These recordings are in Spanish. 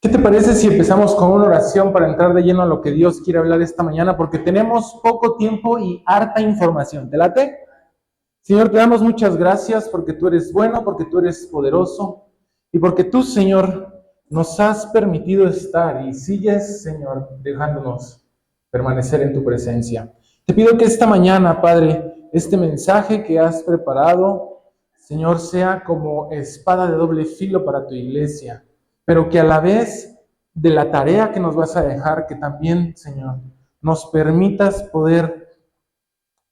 ¿Qué te parece si empezamos con una oración para entrar de lleno a lo que Dios quiere hablar esta mañana? Porque tenemos poco tiempo y harta información. ¿Te late? Señor, te damos muchas gracias porque tú eres bueno, porque tú eres poderoso y porque tú, Señor, nos has permitido estar y sigues, Señor, dejándonos permanecer en tu presencia. Te pido que esta mañana, Padre, este mensaje que has preparado, Señor, sea como espada de doble filo para tu iglesia, pero que a la vez de la tarea que nos vas a dejar, que también, Señor, nos permitas poder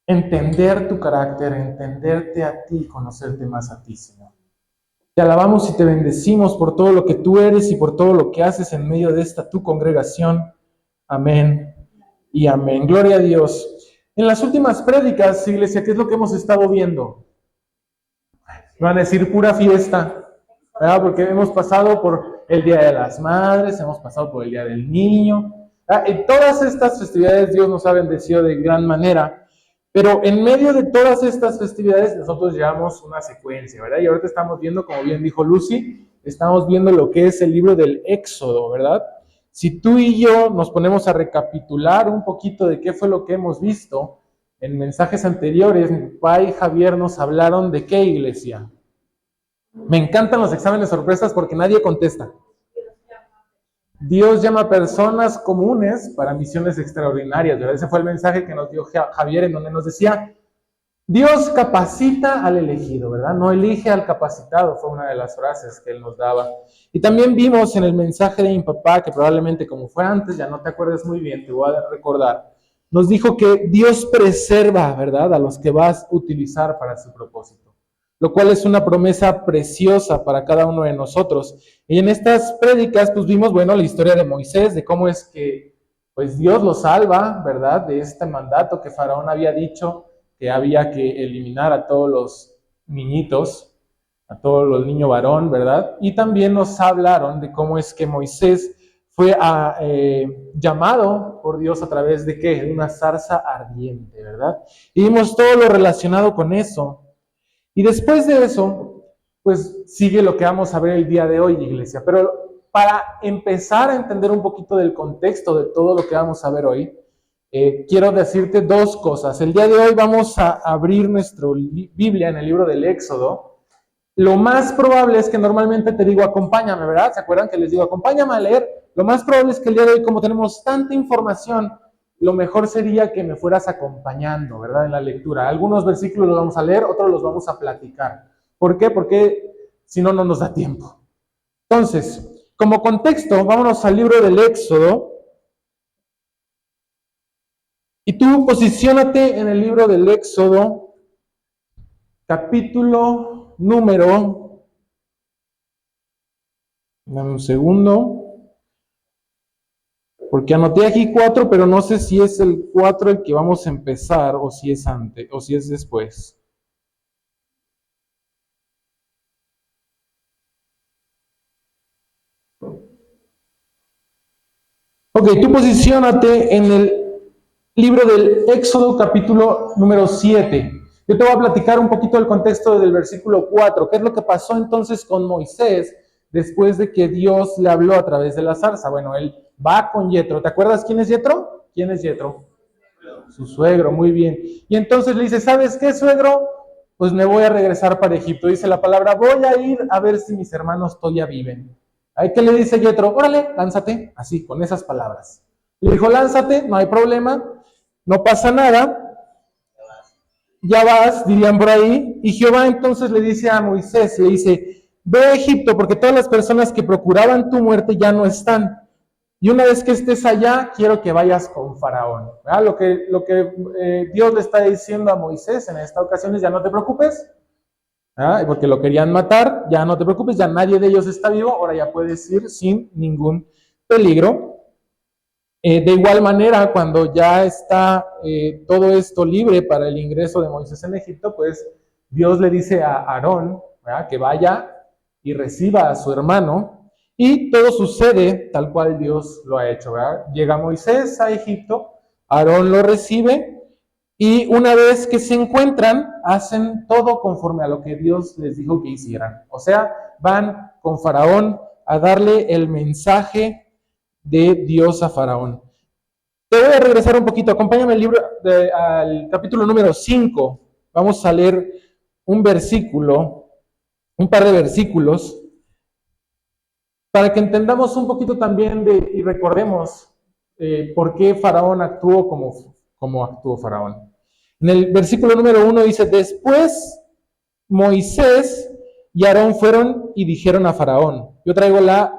entender tu carácter, entenderte a ti, conocerte más a ti, Señor. Te alabamos y te bendecimos por todo lo que tú eres y por todo lo que haces en medio de esta tu congregación. Amén y amén. Gloria a Dios. En las últimas prédicas, iglesia, ¿qué es lo que hemos estado viendo? Van a decir pura fiesta, ¿verdad? Porque hemos pasado por el Día de las Madres, hemos pasado por el Día del Niño. En todas estas festividades Dios nos ha bendecido de gran manera. Pero en medio de todas estas festividades nosotros llevamos una secuencia, ¿verdad? Y ahorita estamos viendo, como bien dijo Lucy, estamos viendo lo que es el libro del Éxodo, ¿verdad? Si tú y yo nos ponemos a recapitular un poquito de qué fue lo que hemos visto, en mensajes anteriores, mi papá y Javier nos hablaron de qué, iglesia. Me encantan los exámenes sorpresas porque nadie contesta. Dios llama a personas comunes para misiones extraordinarias, ¿verdad? Ese fue el mensaje que nos dio Javier, en donde nos decía, Dios capacita al elegido, ¿verdad? No elige al capacitado, fue una de las frases que él nos daba. Y también vimos en el mensaje de mi papá, que probablemente como fue antes, ya no te acuerdas muy bien, te voy a recordar, nos dijo que Dios preserva, ¿verdad?, a los que vas a utilizar para su propósito, lo cual es una promesa preciosa para cada uno de nosotros. Y en estas prédicas, pues vimos, bueno, la historia de Moisés, de cómo es que, pues Dios lo salva, ¿verdad?, de este mandato que Faraón había dicho, que había que eliminar a todos los niñitos, a todos los niños varón, ¿verdad? Y también nos hablaron de cómo es que Moisés fue llamado por Dios a través de ¿qué? De una zarza ardiente, ¿verdad? Y vimos todo lo relacionado con eso. Y después de eso, pues sigue lo que vamos a ver el día de hoy, iglesia. Pero para empezar a entender un poquito del contexto de todo lo que vamos a ver hoy, quiero decirte dos cosas. El día de hoy vamos a abrir nuestra Biblia en el libro del Éxodo. Lo más probable es que normalmente te digo, acompáñame, ¿verdad? ¿Se acuerdan que les digo, acompáñame a leer? Lo más probable es que el día de hoy, como tenemos tanta información, lo mejor sería que me fueras acompañando, ¿verdad? En la lectura. Algunos versículos los vamos a leer, otros los vamos a platicar. ¿Por qué? Porque si no, no nos da tiempo. Entonces, como contexto, vámonos al libro del Éxodo. Y tú posiciónate en el libro del Éxodo, capítulo número, dame un segundo, porque anoté aquí 4, pero no sé si es el 4 el que vamos a empezar, o si es antes, o si es después. Ok, tú posiciónate en el libro del Éxodo, capítulo número 7. Yo te voy a platicar un poquito del contexto del versículo 4. ¿Qué es lo que pasó entonces con Moisés después de que Dios le habló a través de la zarza? Bueno, él va con Yetro. ¿Te acuerdas quién es Yetro? ¿Quién es Yetro? Su suegro, muy bien. Y entonces le dice, ¿sabes qué, suegro? Pues me voy a regresar para Egipto. Dice la palabra, voy a ir a ver si mis hermanos todavía viven. ¿Ahí qué le dice Yetro? Órale, lánzate. Así, con esas palabras. Le dijo, lánzate, no hay problema, no pasa nada. Ya vas, dirían por ahí. Y Jehová entonces le dice a Moisés, le dice, ve a Egipto, porque todas las personas que procuraban tu muerte ya no están. Y una vez que estés allá, quiero que vayas con Faraón. ¿Verdad? Lo que Dios le está diciendo a Moisés en esta ocasión es, ya no te preocupes, ¿verdad? Porque lo querían matar, ya no te preocupes, ya nadie de ellos está vivo, ahora ya puedes ir sin ningún peligro. De igual manera, cuando ya está todo esto libre para el ingreso de Moisés en Egipto, pues Dios le dice a Aarón, ¿verdad?, que vaya y reciba a su hermano, y todo sucede tal cual Dios lo ha hecho, ¿verdad? Llega Moisés a Egipto, Aarón lo recibe, y una vez que se encuentran, hacen todo conforme a lo que Dios les dijo que hicieran. O sea, van con Faraón a darle el mensaje de Dios a Faraón. Te voy a regresar un poquito, acompáñame al capítulo número 5. Vamos a leer un par de versículos, para que entendamos un poquito también y recordemos por qué Faraón actuó como actuó Faraón. En el versículo número 1 dice: después Moisés y Aarón fueron y dijeron a Faraón. Yo traigo la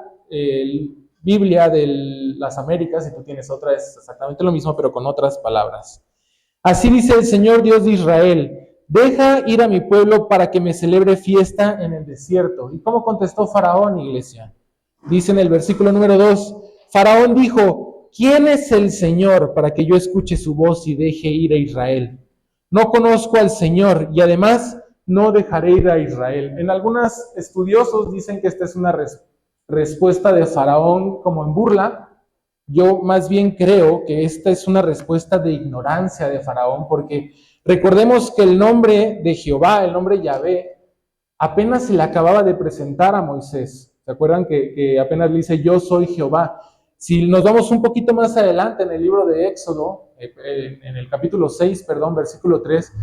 Biblia de las Américas, y tú tienes otra, es exactamente lo mismo, pero con otras palabras. Así dice el Señor Dios de Israel: deja ir a mi pueblo para que me celebre fiesta en el desierto. ¿Y cómo contestó Faraón, iglesia? Dice en el versículo número 2, Faraón dijo: ¿quién es el Señor para que yo escuche su voz y deje ir a Israel? No conozco al Señor, y además no dejaré ir a Israel. En algunos estudiosos dicen que esta es una respuesta de Faraón como en burla. Yo más bien creo que esta es una respuesta de ignorancia de Faraón, porque recordemos que el nombre de Jehová, el nombre Yahvé, apenas se le acababa de presentar a Moisés. ¿Se acuerdan que apenas le dice: yo soy Jehová? Si nos vamos un poquito más adelante en el libro de Éxodo, en el capítulo 6, versículo 3,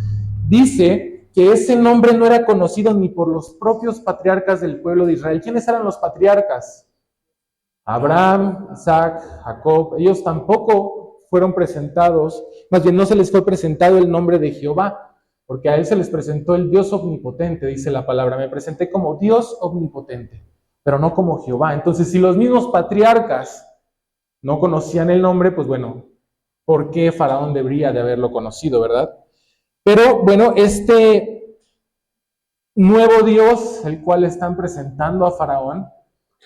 dice que ese nombre no era conocido ni por los propios patriarcas del pueblo de Israel. ¿Quiénes eran los patriarcas? Abraham, Isaac, Jacob. Ellos tampoco fueron presentados, más bien no se les fue presentado el nombre de Jehová, porque a él se les presentó el Dios omnipotente, dice la palabra. Me presenté como Dios omnipotente, pero no como Jehová. Entonces, si los mismos patriarcas no conocían el nombre, pues bueno, ¿por qué Faraón debería de haberlo conocido, verdad? Pero bueno, este nuevo Dios, el cual están presentando a Faraón,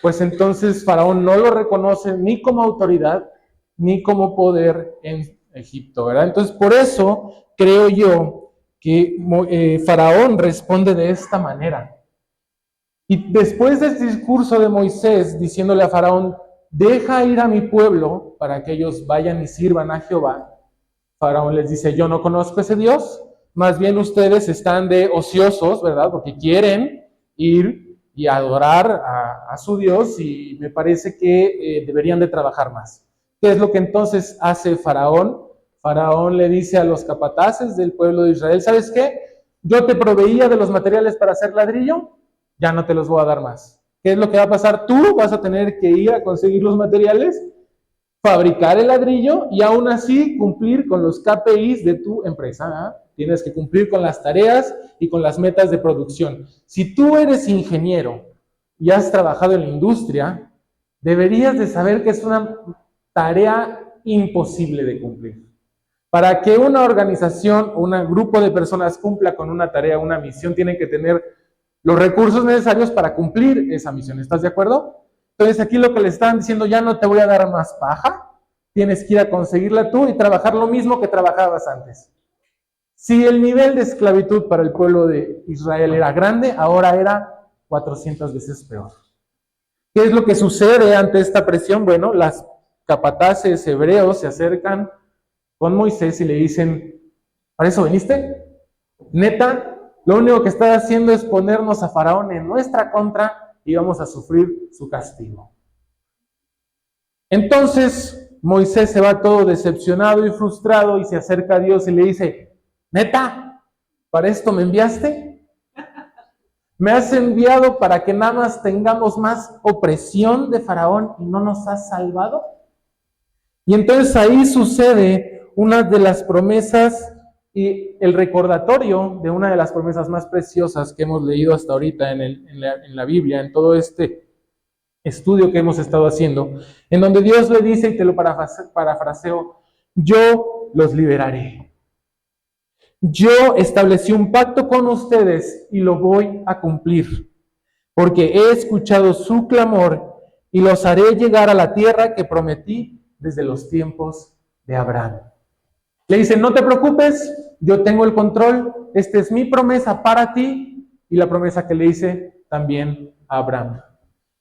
pues entonces Faraón no lo reconoce ni como autoridad, ni como poder en Egipto, ¿verdad? Entonces, por eso creo yo que Faraón responde de esta manera. Y después de este discurso de Moisés, diciéndole a Faraón: deja ir a mi pueblo para que ellos vayan y sirvan a Jehová, Faraón les dice: yo no conozco ese Dios, más bien ustedes están de ociosos, ¿verdad? Porque quieren ir y adorar a su Dios, y me parece que deberían de trabajar más. ¿Qué es lo que entonces hace Faraón? Faraón le dice a los capataces del pueblo de Israel: ¿sabes qué? Yo te proveía de los materiales para hacer ladrillo, ya no te los voy a dar más. ¿Qué es lo que va a pasar? Tú vas a tener que ir a conseguir los materiales, fabricar el ladrillo y aún así cumplir con los KPIs de tu empresa. Tienes que cumplir con las tareas y con las metas de producción. Si tú eres ingeniero y has trabajado en la industria, deberías de saber que es una tarea imposible de cumplir. Para que una organización o un grupo de personas cumpla con una tarea, una misión, tienen que tener los recursos necesarios para cumplir esa misión. ¿Estás de acuerdo? Entonces aquí lo que le están diciendo: ya no te voy a dar más paja, tienes que ir a conseguirla tú y trabajar lo mismo que trabajabas antes. Si el nivel de esclavitud para el pueblo de Israel era grande, ahora era 400 veces peor. ¿Qué es lo que sucede ante esta presión? Bueno, las capataces hebreos se acercan con Moisés y le dicen: ¿para eso viniste? ¿Neta? Lo único que está haciendo es ponernos a Faraón en nuestra contra y vamos a sufrir su castigo. Entonces Moisés se va todo decepcionado y frustrado y se acerca a Dios y le dice: ¿neta? ¿Para esto me enviaste? ¿Me has enviado para que nada más tengamos más opresión de Faraón y no nos has salvado? Y entonces ahí sucede una de las promesas y el recordatorio de una de las promesas más preciosas que hemos leído hasta ahorita en la Biblia, en todo este estudio que hemos estado haciendo, en donde Dios le dice, y te lo parafraseo: yo los liberaré. Yo establecí un pacto con ustedes y lo voy a cumplir, porque he escuchado su clamor y los haré llegar a la tierra que prometí desde los tiempos de Abraham. Le dice: no te preocupes, yo tengo el control, esta es mi promesa para ti, y la promesa que le hice también a Abraham.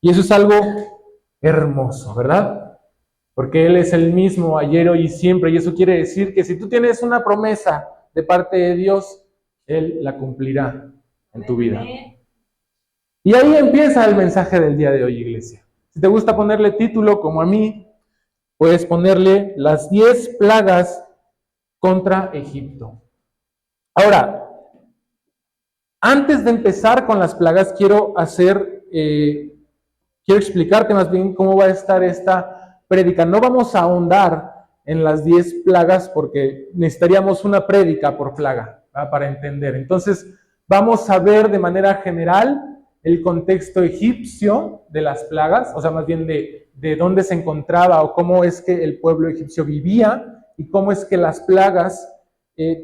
Y eso es algo hermoso, ¿verdad? Porque Él es el mismo ayer, hoy y siempre, y eso quiere decir que si tú tienes una promesa de parte de Dios, Él la cumplirá en tu vida. Y ahí empieza el mensaje del día de hoy, iglesia. Si te gusta ponerle título, como a mí, puedes ponerle las 10 plagas contra Egipto. Ahora, antes de empezar con las plagas, quiero explicarte más bien cómo va a estar esta prédica. No vamos a ahondar en las 10 plagas porque necesitaríamos una prédica por plaga, ¿verdad? Para entender. Entonces, vamos a ver de manera general el contexto egipcio de las plagas, o sea, más bien de dónde se encontraba o cómo es que el pueblo egipcio vivía y cómo es que las plagas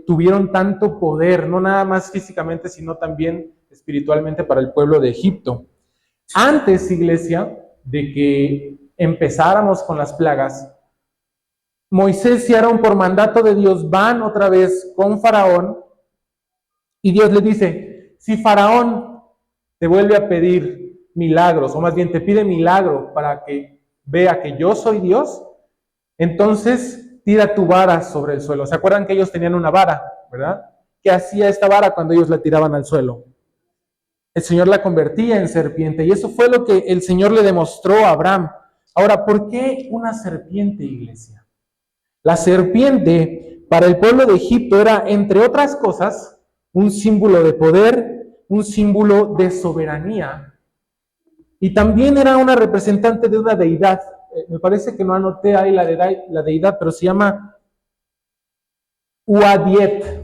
tuvieron tanto poder, no nada más físicamente, sino también espiritualmente para el pueblo de Egipto. Antes, iglesia, de que empezáramos con las plagas, Moisés y Aarón, por mandato de Dios, van otra vez con Faraón y Dios le dice, si Faraón te vuelve a pedir milagros, o más bien te pide milagro para que vea que yo soy Dios, entonces tira tu vara sobre el suelo. ¿Se acuerdan que ellos tenían una vara, verdad? ¿Qué hacía esta vara cuando ellos la tiraban al suelo? El Señor la convertía en serpiente, y eso fue lo que el Señor le demostró a Abraham. Ahora, ¿por qué una serpiente, iglesia? La serpiente para el pueblo de Egipto era, entre otras cosas, un símbolo de poder, un símbolo de soberanía, y también era una representante de una deidad. Me parece que no anoté ahí la deidad, pero se llama Uadiet,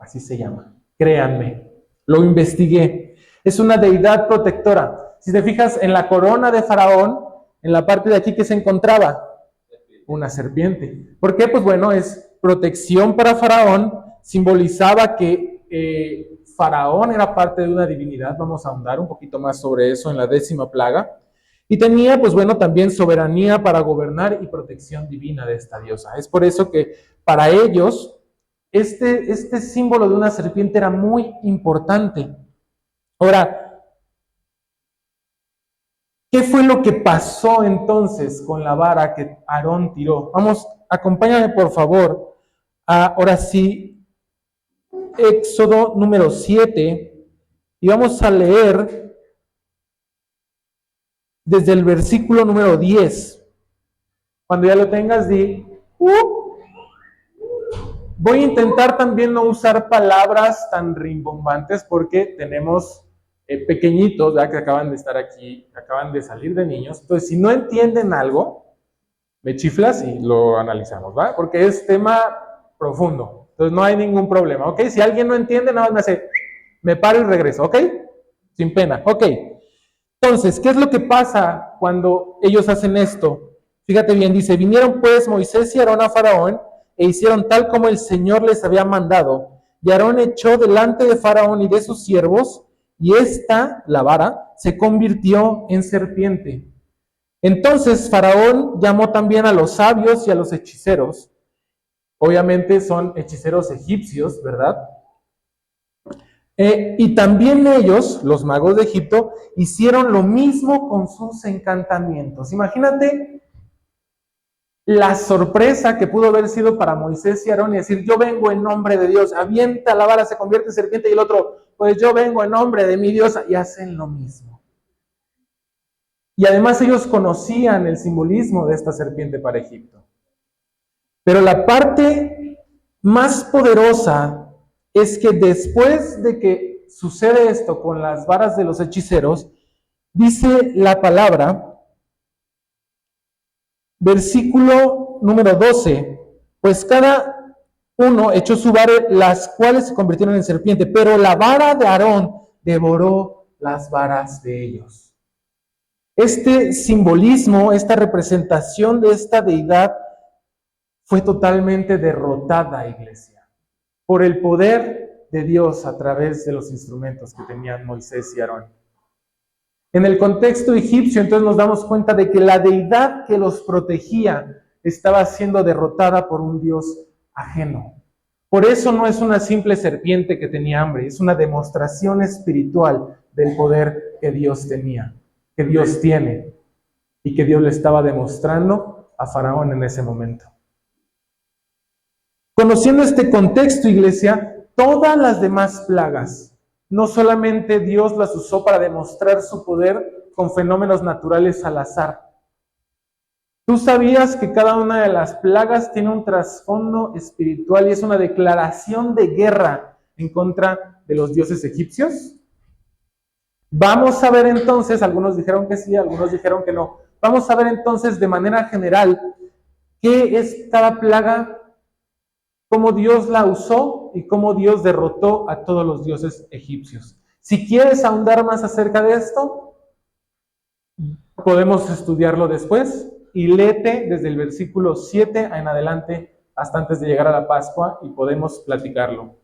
así se llama, créanme, lo investigué. Es una deidad protectora. Si te fijas en la corona de Faraón, en la parte de aquí que se encontraba, una serpiente. ¿Por qué? Pues bueno, es protección para Faraón, simbolizaba que Faraón era parte de una divinidad. Vamos a ahondar un poquito más sobre eso en la 10ª plaga. Y tenía, pues bueno, también soberanía para gobernar y protección divina de esta diosa. Es por eso que para ellos este símbolo de una serpiente era muy importante. Ahora, ¿qué fue lo que pasó entonces con la vara que Aarón tiró? Vamos, acompáñame por favor, ahora sí, Éxodo número 7, y vamos a leer desde el versículo número 10. Cuando ya lo tengas, di, Voy a intentar también no usar palabras tan rimbombantes porque tenemos pequeñitos, ¿verdad? Que acaban de estar aquí, acaban de salir de niños. Entonces, si no entienden algo, me chiflas y lo analizamos, ¿va? Porque es tema profundo. Entonces, no hay ningún problema, ¿ok? Si alguien no entiende, nada más me paro y regreso, ¿ok? Sin pena, ¿ok? Entonces, ¿qué es lo que pasa cuando ellos hacen esto? Fíjate bien, dice, vinieron pues Moisés y Aarón a Faraón e hicieron tal como el Señor les había mandado. Y Aarón echó delante de Faraón y de sus siervos, y esta, la vara, se convirtió en serpiente. Entonces Faraón llamó también a los sabios y a los hechiceros. Obviamente son hechiceros egipcios, ¿verdad? Y también ellos, los magos de Egipto, hicieron lo mismo con sus encantamientos. Imagínate la sorpresa que pudo haber sido para Moisés y Aarón y decir, yo vengo en nombre de Dios, avienta la vara, se convierte en serpiente, y el otro, pues yo vengo en nombre de mi Dios, y hacen lo mismo. Y además ellos conocían el simbolismo de esta serpiente para Egipto. Pero la parte más poderosa es que después de que sucede esto con las varas de los hechiceros, dice la palabra, versículo número 12, pues cada uno echó su vara, las cuales se convirtieron en serpiente, pero la vara de Aarón devoró las varas de ellos. Este simbolismo, esta representación de esta deidad fue totalmente derrotada, iglesia, por el poder de Dios a través de los instrumentos que tenían Moisés y Aarón. En el contexto egipcio, entonces nos damos cuenta de que la deidad que los protegía estaba siendo derrotada por un Dios ajeno. Por eso no es una simple serpiente que tenía hambre, es una demostración espiritual del poder que Dios tenía, que Dios tiene, y que Dios le estaba demostrando a Faraón en ese momento. Conociendo este contexto, iglesia, todas las demás plagas, no solamente Dios las usó para demostrar su poder, con fenómenos naturales al azar. ¿Tú sabías que cada una de las plagas tiene un trasfondo espiritual y es una declaración de guerra en contra de los dioses egipcios? Vamos a ver entonces, algunos dijeron que sí, algunos dijeron que no. Vamos a ver entonces de manera general qué es cada plaga, cómo Dios la usó y cómo Dios derrotó a todos los dioses egipcios. Si quieres ahondar más acerca de esto, podemos estudiarlo después y léete desde el versículo 7 en adelante hasta antes de llegar a la Pascua y podemos platicarlo.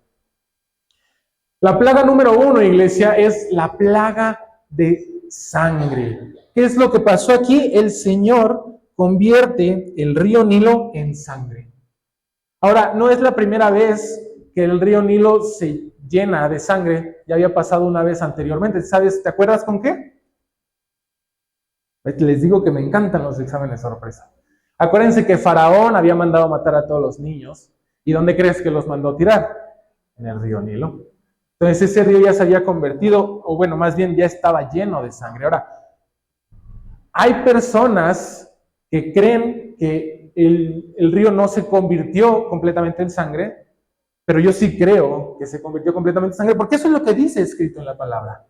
La plaga número 1, iglesia, es la plaga de sangre. ¿Qué es lo que pasó aquí? El Señor convierte el río Nilo en sangre. Ahora, no es la primera vez que el río Nilo se llena de sangre, ya había pasado una vez anteriormente. ¿Sabes? ¿Te acuerdas con qué? Les digo que me encantan los exámenes sorpresa. Acuérdense que Faraón había mandado matar a todos los niños. ¿Y dónde crees que los mandó tirar? En el río Nilo. Entonces ese río ya se había convertido, o bueno, más bien ya estaba lleno de sangre. Ahora, hay personas que creen que el río no se convirtió completamente en sangre, pero yo sí creo que se convirtió completamente en sangre, porque eso es lo que dice escrito en la palabra.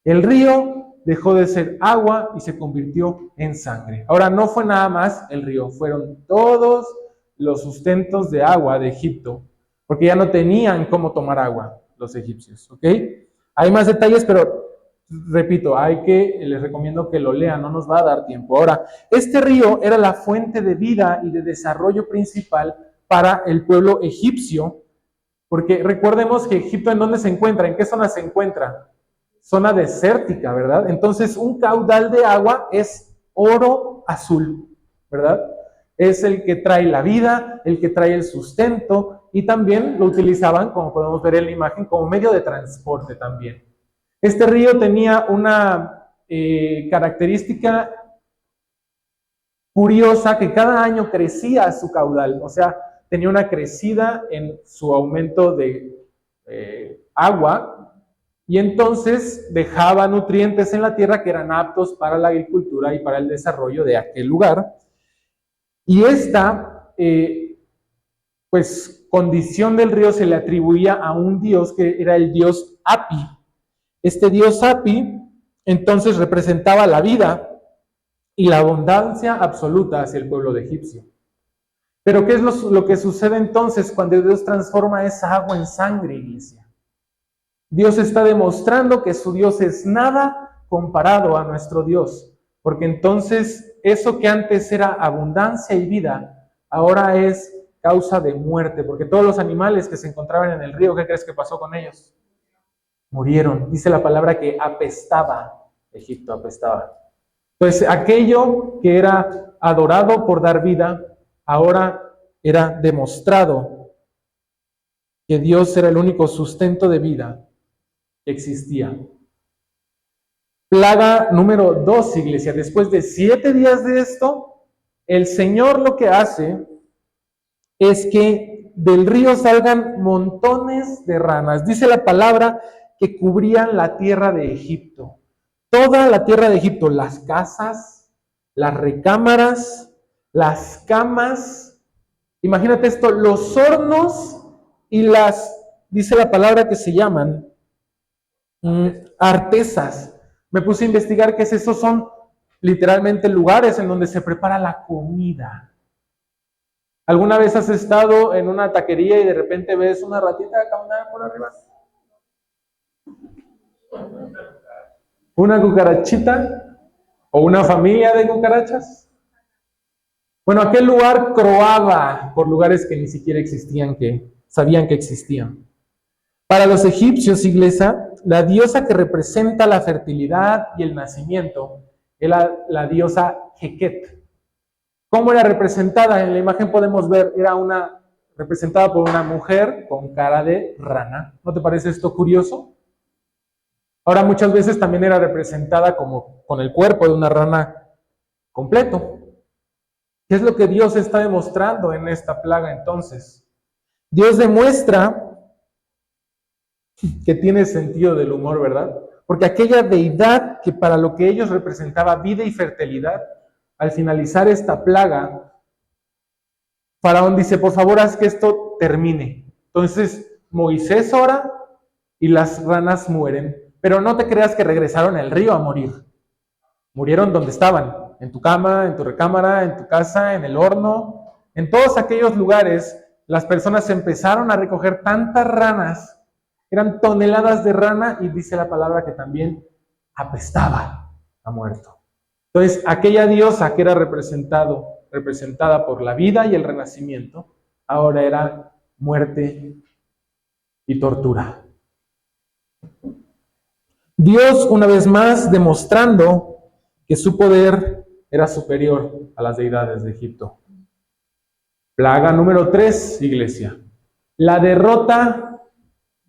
El río dejó de ser agua y se convirtió en sangre. Ahora, no fue nada más el río, fueron todos los sustentos de agua de Egipto, porque ya no tenían cómo tomar agua los egipcios, ¿ok? Hay más detalles, pero repito, les recomiendo que lo lean, no nos va a dar tiempo. Ahora, este río era la fuente de vida y de desarrollo principal para el pueblo egipcio, porque recordemos que Egipto, ¿en dónde se encuentra? ¿En qué zona se encuentra? Zona desértica, ¿verdad? Entonces, un caudal de agua es oro azul, ¿verdad? Es el que trae la vida, el que trae el sustento, y también lo utilizaban, como podemos ver en la imagen, como medio de transporte también. Este río tenía una característica curiosa, que cada año crecía su caudal, o sea, tenía una crecida en su aumento de agua, y entonces dejaba nutrientes en la tierra que eran aptos para la agricultura y para el desarrollo de aquel lugar. Y esta, condición del río se le atribuía a un dios que era el dios Api. Este dios Api, entonces, representaba la vida y la abundancia absoluta hacia el pueblo de egipcio. Pero ¿qué es lo que sucede entonces cuando Dios transforma esa agua en sangre, iglesia? Dios está demostrando que su Dios es nada comparado a nuestro Dios, porque entonces eso que antes era abundancia y vida, ahora es causa de muerte, porque todos los animales que se encontraban en el río, ¿qué crees que pasó con ellos? Murieron. Dice la palabra que apestaba, Egipto apestaba. Entonces aquello que era adorado por dar vida, ahora era demostrado que Dios era el único sustento de vida que existía. Plaga número 2, iglesia. Después de 7 días de esto, el Señor lo que hace es que del río salgan montones de ranas. Dice la palabra que cubrían la tierra de Egipto. Toda la tierra de Egipto, las casas, las recámaras, las camas. Imagínate esto, los hornos y dice la palabra que se llaman artesas. Me puse a investigar qué es eso. Son literalmente lugares en donde se prepara la comida. ¿Alguna vez has estado en una taquería y de repente ves una ratita caminar por arriba? ¿Una cucarachita? ¿O una familia de cucarachas? Bueno, aquel lugar croaba por lugares que ni siquiera existían, que sabían que existían. Para los egipcios, iglesia, la diosa que representa la fertilidad y el nacimiento era la diosa Heket. ¿Cómo era representada? En la imagen podemos ver, era representada por una mujer con cara de rana. ¿No te parece esto curioso? Ahora, muchas veces también era representada como con el cuerpo de una rana completo. ¿Qué es lo que Dios está demostrando en esta plaga entonces? Dios demuestra que tiene sentido del humor, ¿verdad? porque aquella deidad que para lo que ellos representaba vida y fertilidad, al finalizar esta plaga, Faraón dice, por favor, haz que esto termine. Entonces, Moisés ora y las ranas mueren. Pero no te creas que regresaron al río a morir. Murieron donde estaban, en tu cama, en tu recámara, en tu casa, en el horno. En todos aquellos lugares, las personas empezaron a recoger tantas ranas, eran toneladas de rana, y dice la palabra que también apestaba a muerto. Entonces, aquella diosa que era representada por la vida y el renacimiento, ahora era muerte y tortura. Dios, una vez más, demostrando que su poder era superior a las deidades de Egipto. Plaga número 3, iglesia. La derrota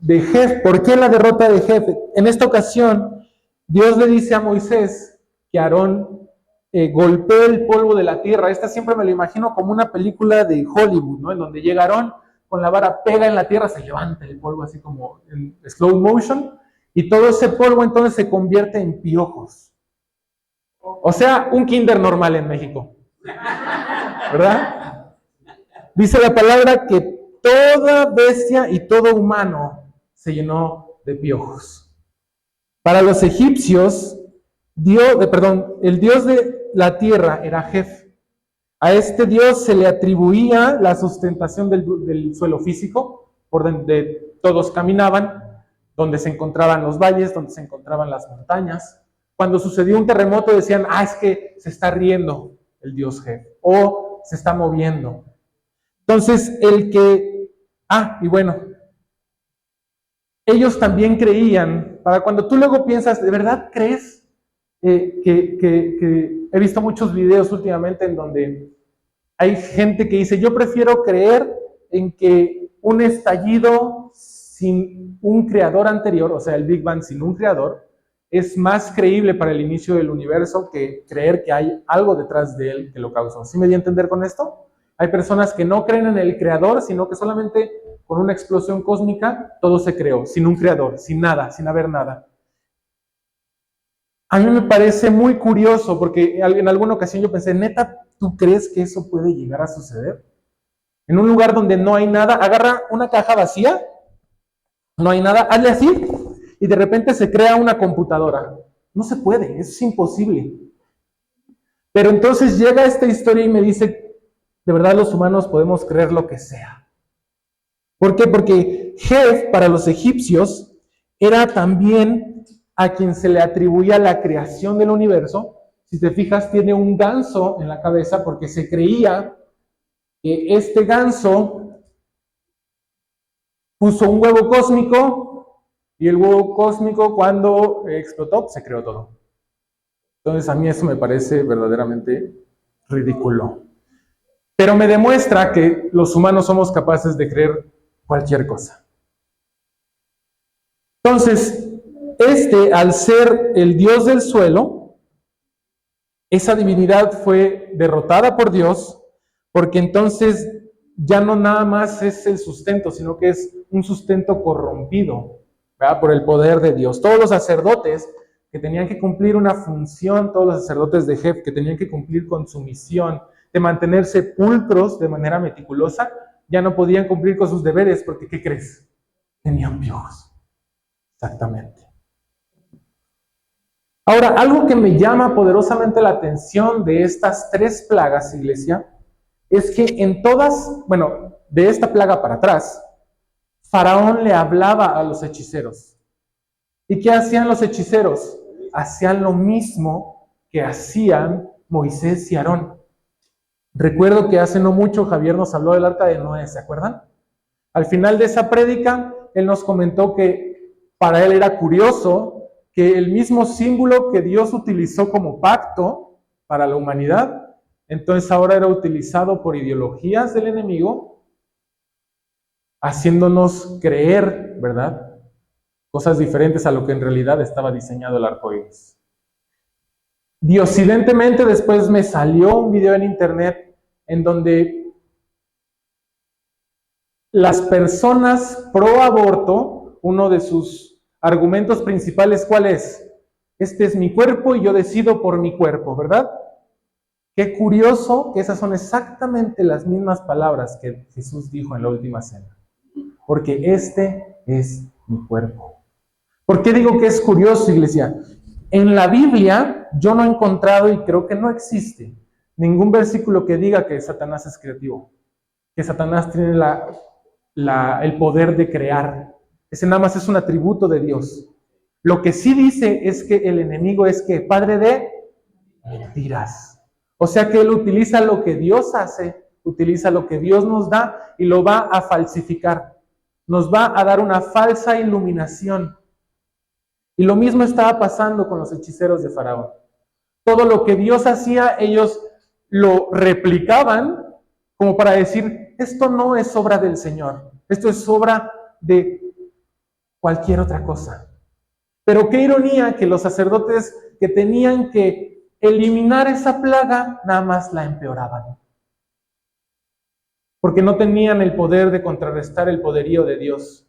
de Jef. ¿Por qué la derrota de Jef? En esta ocasión, Dios le dice a Moisés que Aarón golpee el polvo de la tierra. Esta siempre me lo imagino como una película de Hollywood, ¿no? En donde llega Aarón con la vara, pega en la tierra, se levanta el polvo así como en slow motion, y todo ese polvo entonces se convierte en piojos. O sea, un kinder normal en México, ¿verdad? Dice la palabra que toda bestia y todo humano se llenó de piojos. Para los egipcios, el dios de la tierra era Jef. A este dios se le atribuía la sustentación del suelo físico, por donde todos caminaban, donde se encontraban los valles, donde se encontraban las montañas. Cuando sucedió un terremoto decían, es que se está riendo el dios Jef, o se está moviendo. Entonces, y bueno, ellos también creían, para cuando tú luego piensas, ¿de verdad crees que he visto muchos videos últimamente en donde hay gente que dice, yo prefiero creer en que un estallido sin un creador anterior, o sea, el Big Bang sin un creador, es más creíble para el inicio del universo que creer que hay algo detrás de él que lo causó? ¿Sí me di a entender con esto? Hay personas que no creen en el creador, sino que solamente con una explosión cósmica todo se creó, sin un creador, sin nada, sin haber nada. A mí me parece muy curioso, porque en alguna ocasión yo pensé, neta, ¿tú crees que eso puede llegar a suceder? En un lugar donde no hay nada, agarra una caja vacía, no hay nada, hazle así, y de repente se crea una computadora. No se puede, eso es imposible. Pero entonces llega esta historia y me dice, de verdad los humanos podemos creer lo que sea. ¿Por qué? Porque Jef, para los egipcios, era también a quien se le atribuía la creación del universo. Si te fijas, tiene un ganso en la cabeza porque se creía que este ganso puso un huevo cósmico y el huevo cósmico cuando explotó se creó todo. Entonces a mí eso me parece verdaderamente ridículo. Pero me demuestra que los humanos somos capaces de creer cualquier cosa. Entonces, al ser el dios del suelo, esa divinidad fue derrotada por Dios, porque entonces ya no nada más es el sustento, sino que es un sustento corrompido, ¿verdad? Por el poder de Dios. Todos los sacerdotes que tenían que cumplir una función, todos los sacerdotes de Jef que tenían que cumplir con su misión de mantenerse pulcros de manera meticulosa, ya no podían cumplir con sus deberes, porque ¿qué crees? Tenían piojos. Exactamente. Ahora, algo que me llama poderosamente la atención de estas 3 plagas, iglesia, es que en todas, de esta plaga para atrás, Faraón le hablaba a los hechiceros. ¿Y qué hacían los hechiceros? Hacían lo mismo que hacían Moisés y Aarón. Recuerdo que hace no mucho Javier nos habló del arca de Noé, ¿se acuerdan? Al final de esa prédica, él nos comentó que para él era curioso que el mismo símbolo que Dios utilizó como pacto para la humanidad, entonces ahora era utilizado por ideologías del enemigo, haciéndonos creer, ¿verdad?, cosas diferentes a lo que en realidad estaba diseñado el arco iris. Diosidentemente después me salió un video en internet en donde las personas pro aborto, uno de sus argumentos principales, ¿cuál es? Este es mi cuerpo y yo decido por mi cuerpo, ¿verdad? Qué curioso que esas son exactamente las mismas palabras que Jesús dijo en la última cena. Porque este es mi cuerpo. ¿Por qué digo que es curioso, iglesia? En la Biblia yo no he encontrado, y creo que no existe, ningún versículo que diga que Satanás es creativo, que Satanás tiene el poder de crear. Ese nada más es un atributo de Dios. Lo que sí dice es que el enemigo es que padre de mentiras. O sea que él utiliza lo que Dios hace, utiliza lo que Dios nos da y lo va a falsificar. Nos va a dar una falsa iluminación. Y lo mismo estaba pasando con los hechiceros de Faraón. Todo lo que Dios hacía, ellos lo replicaban como para decir, esto no es obra del Señor, esto es obra de cualquier otra cosa. Pero qué ironía que los sacerdotes que tenían que eliminar esa plaga, nada más la empeoraban. Porque no tenían el poder de contrarrestar el poderío de Dios.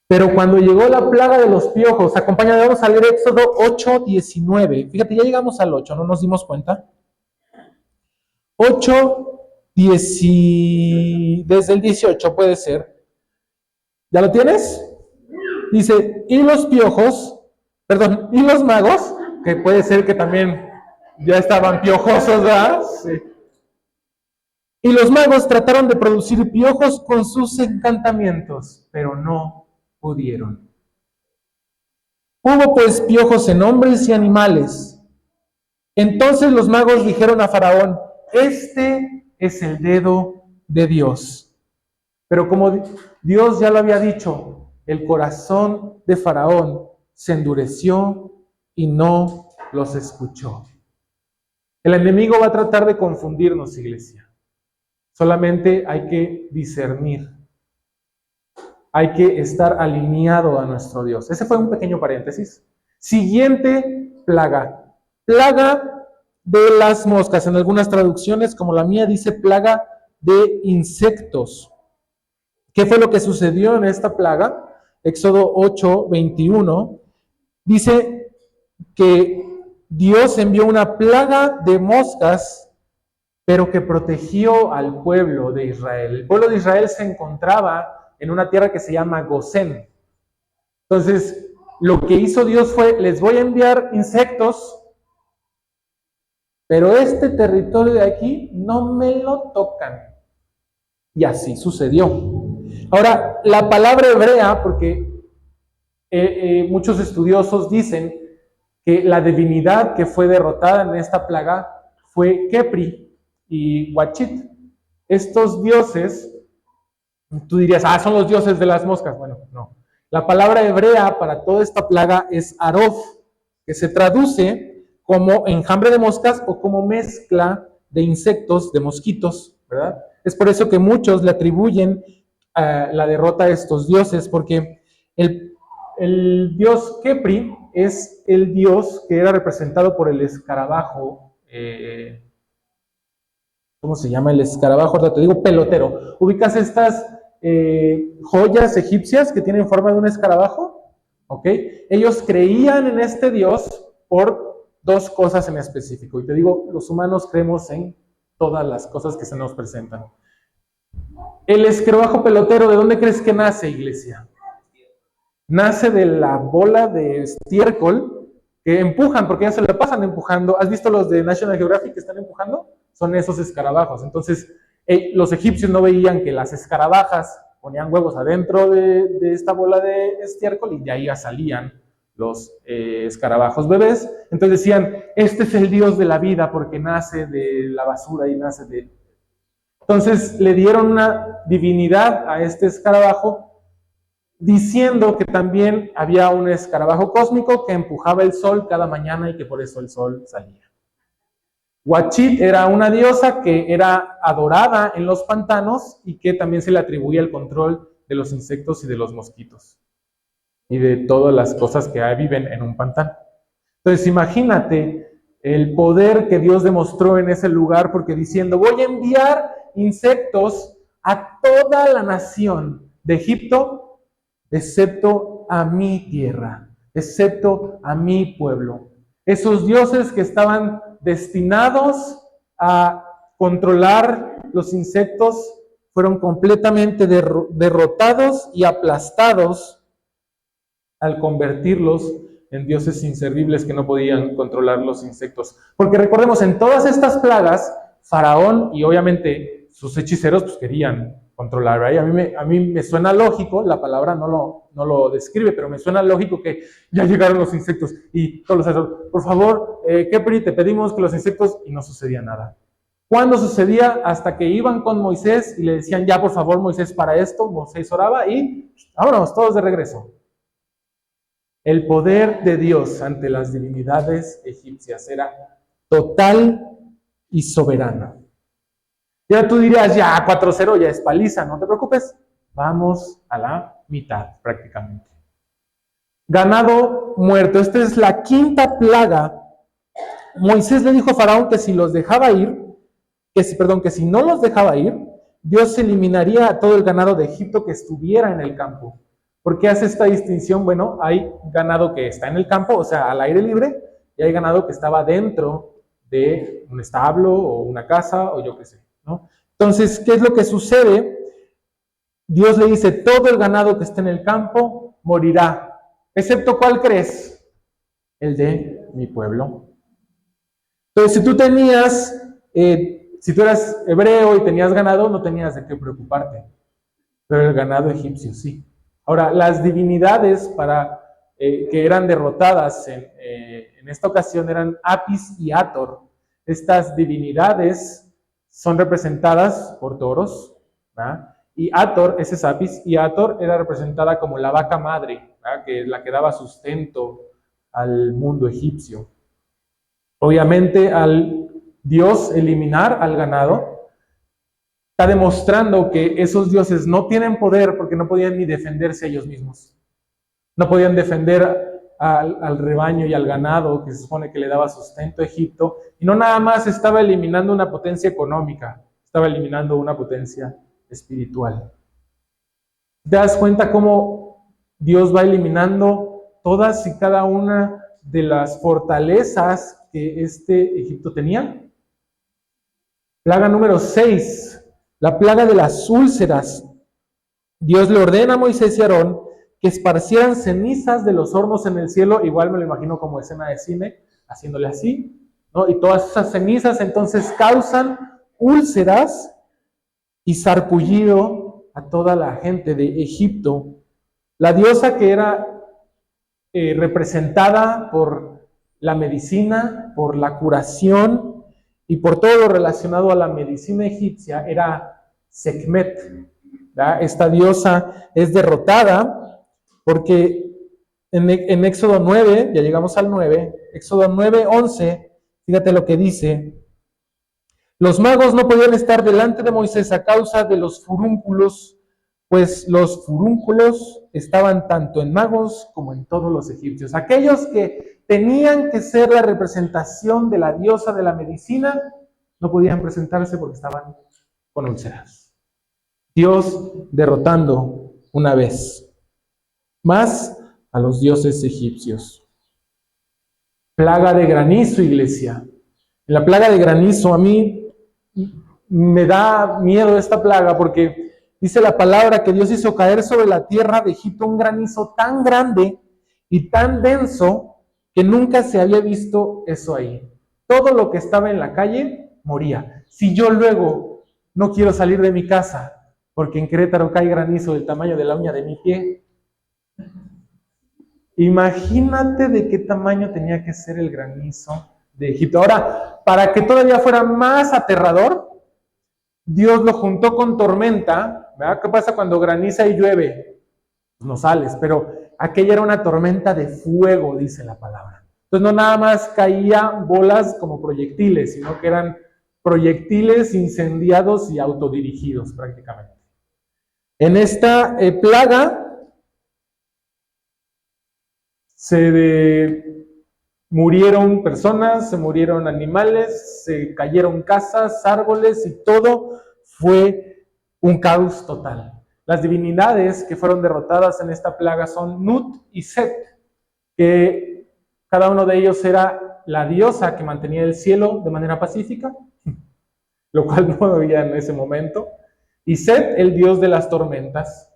Pero cuando llegó la plaga de los piojos, acompáñame, vamos a leer Éxodo 8:19. Fíjate, ya llegamos al 8, ¿no nos dimos cuenta? 8:10, desde el 18 puede ser. ¿Ya lo tienes? Dice, y los piojos, perdón, y los magos, que puede ser que también ya estaban piojosos, ¿verdad? Sí. Y los magos trataron de producir piojos con sus encantamientos, pero no pudieron. Hubo pues piojos en hombres y animales. Entonces los magos dijeron a Faraón, este es el dedo de Dios. Pero como Dios ya lo había dicho, el corazón de Faraón se endureció y no los escuchó. El enemigo va a tratar de confundirnos, iglesia. Solamente hay que discernir. Hay que estar alineado a nuestro Dios. Ese fue un pequeño paréntesis. Siguiente plaga. Plaga de las moscas. En algunas traducciones, como la mía, dice plaga de insectos. ¿Qué fue lo que sucedió en esta plaga? Éxodo 8:21. Dice que Dios envió una plaga de moscas, pero que protegió al pueblo de Israel. El pueblo de Israel se encontraba en una tierra que se llama Gosén. Entonces, lo que hizo Dios fue, les voy a enviar insectos, pero este territorio de aquí no me lo tocan. Y así sucedió. Ahora, la palabra hebrea, porque muchos estudiosos dicen que la divinidad que fue derrotada en esta plaga fue Kepri y Huachit. Estos dioses, tú dirías, son los dioses de las moscas. Bueno, no. La palabra hebrea para toda esta plaga es Arof, que se traduce como enjambre de moscas o como mezcla de insectos, de mosquitos, ¿verdad? Es por eso que muchos le atribuyen la derrota a estos dioses, porque el dios Kepri es el dios que era representado por el escarabajo. ¿Cómo se llama el escarabajo? Ahora te digo, pelotero. ¿Ubicas estas joyas egipcias que tienen forma de un escarabajo? ¿Ok? Ellos creían en este dios por dos cosas en específico. Y te digo, los humanos creemos en todas las cosas que se nos presentan. El escarabajo pelotero, ¿de dónde crees que nace, iglesia? Nace de la bola de estiércol que empujan, porque ya se la pasan empujando. ¿Has visto los de National Geographic que están empujando? Son esos escarabajos. Entonces, los egipcios no veían que las escarabajas ponían huevos adentro de esta bola de estiércol y de ahí ya salían los escarabajos bebés. Entonces decían, este es el dios de la vida porque nace de la basura y nace de... Entonces le dieron una divinidad a este escarabajo, diciendo que también había un escarabajo cósmico que empujaba el sol cada mañana y que por eso el sol salía. Huachit era una diosa que era adorada en los pantanos y que también se le atribuía el control de los insectos y de los mosquitos y de todas las cosas que viven en un pantano. Entonces imagínate el poder que Dios demostró en ese lugar, porque diciendo, voy a enviar insectos a toda la nación de Egipto, excepto a mi tierra, excepto a mi pueblo. Esos dioses que estaban destinados a controlar los insectos fueron completamente derrotados y aplastados al convertirlos en dioses inservibles que no podían controlar los insectos. Porque recordemos, en todas estas plagas, Faraón y obviamente sus hechiceros pues querían controlar, ¿right? A mí me suena lógico, la palabra no lo describe, pero me suena lógico que ya llegaron los insectos y todos los hechiceros, por favor, Kepri, te pedimos que los insectos, y no sucedía nada. ¿Cuándo sucedía? Hasta que iban con Moisés y le decían, ya por favor Moisés para esto, Moisés oraba y vámonos, todos de regreso. El poder de Dios ante las divinidades egipcias era total y soberano. Ya tú dirías, ya 4-0 ya es paliza, no te preocupes, vamos a la mitad prácticamente. Ganado muerto, esta es la quinta plaga. Moisés le dijo a Faraón que si los dejaba ir, que si no los dejaba ir, Dios eliminaría a todo el ganado de Egipto que estuviera en el campo. ¿Por qué hace esta distinción? Bueno, hay ganado que está en el campo, o sea, al aire libre, y hay ganado que estaba dentro de un establo o una casa o yo qué sé, ¿no? Entonces, ¿qué es lo que sucede? Dios le dice, todo el ganado que esté en el campo morirá, excepto ¿cuál crees? El de mi pueblo. Entonces, si tú eras hebreo y tenías ganado, no tenías de qué preocuparte, pero el ganado egipcio sí. Ahora, las divinidades que eran derrotadas en esta ocasión eran Apis y Hathor. Estas divinidades son representadas por toros, ¿verdad? Y Hathor, ese es Apis, y Hathor era representada como la vaca madre, ¿verdad? Que es la que daba sustento al mundo egipcio. Obviamente, al Dios eliminar al ganado, está demostrando que esos dioses no tienen poder porque no podían ni defenderse ellos mismos. No podían defender al rebaño y al ganado que se supone que le daba sustento a Egipto. Y no nada más estaba eliminando una potencia económica, estaba eliminando una potencia espiritual. ¿Te das cuenta cómo Dios va eliminando todas y cada una de las fortalezas que este Egipto tenía? Plaga número 6. La plaga de las úlceras. Dios le ordena a Moisés y Aarón que esparcieran cenizas de los hornos en el cielo, igual me lo imagino como escena de cine, haciéndole así, ¿no? Y todas esas cenizas entonces causan úlceras y sarpullido a toda la gente de Egipto. La diosa que era representada por la medicina, por la curación, y por todo lo relacionado a la medicina egipcia era Sekhmet. ¿Verdad? Esta diosa es derrotada porque en Éxodo 9, ya llegamos al 9, Éxodo 9:11, fíjate lo que dice. Los magos no podían estar delante de Moisés a causa de los furúnculos, pues los furúnculos estaban tanto en magos como en todos los egipcios. Aquellos que tenían que ser la representación de la diosa de la medicina, no podían presentarse porque estaban con úlceras. Dios derrotando una vez más a los dioses egipcios. Plaga de granizo, iglesia. En la plaga de granizo a mí me da miedo esta plaga porque dice la palabra que Dios hizo caer sobre la tierra de Egipto un granizo tan grande y tan denso que nunca se había visto eso ahí. Todo lo que estaba en la calle moría. Si yo luego no quiero salir de mi casa porque en Querétaro cae granizo del tamaño de la uña de mi pie, imagínate de qué tamaño tenía que ser el granizo de Egipto. Ahora, para que todavía fuera más aterrador, Dios lo juntó con tormenta, ¿verdad? ¿Qué pasa cuando graniza y llueve? Pues no sales, pero aquella era una tormenta de fuego, dice la palabra. Entonces no nada más caían bolas como proyectiles, sino que eran proyectiles incendiados y autodirigidos prácticamente. En esta plaga murieron personas, se murieron animales, se cayeron casas, árboles y todo fue un caos total. Las divinidades que fueron derrotadas en esta plaga son Nut y Set, que cada uno de ellos era la diosa que mantenía el cielo de manera pacífica, lo cual no había en ese momento, y Set, el dios de las tormentas.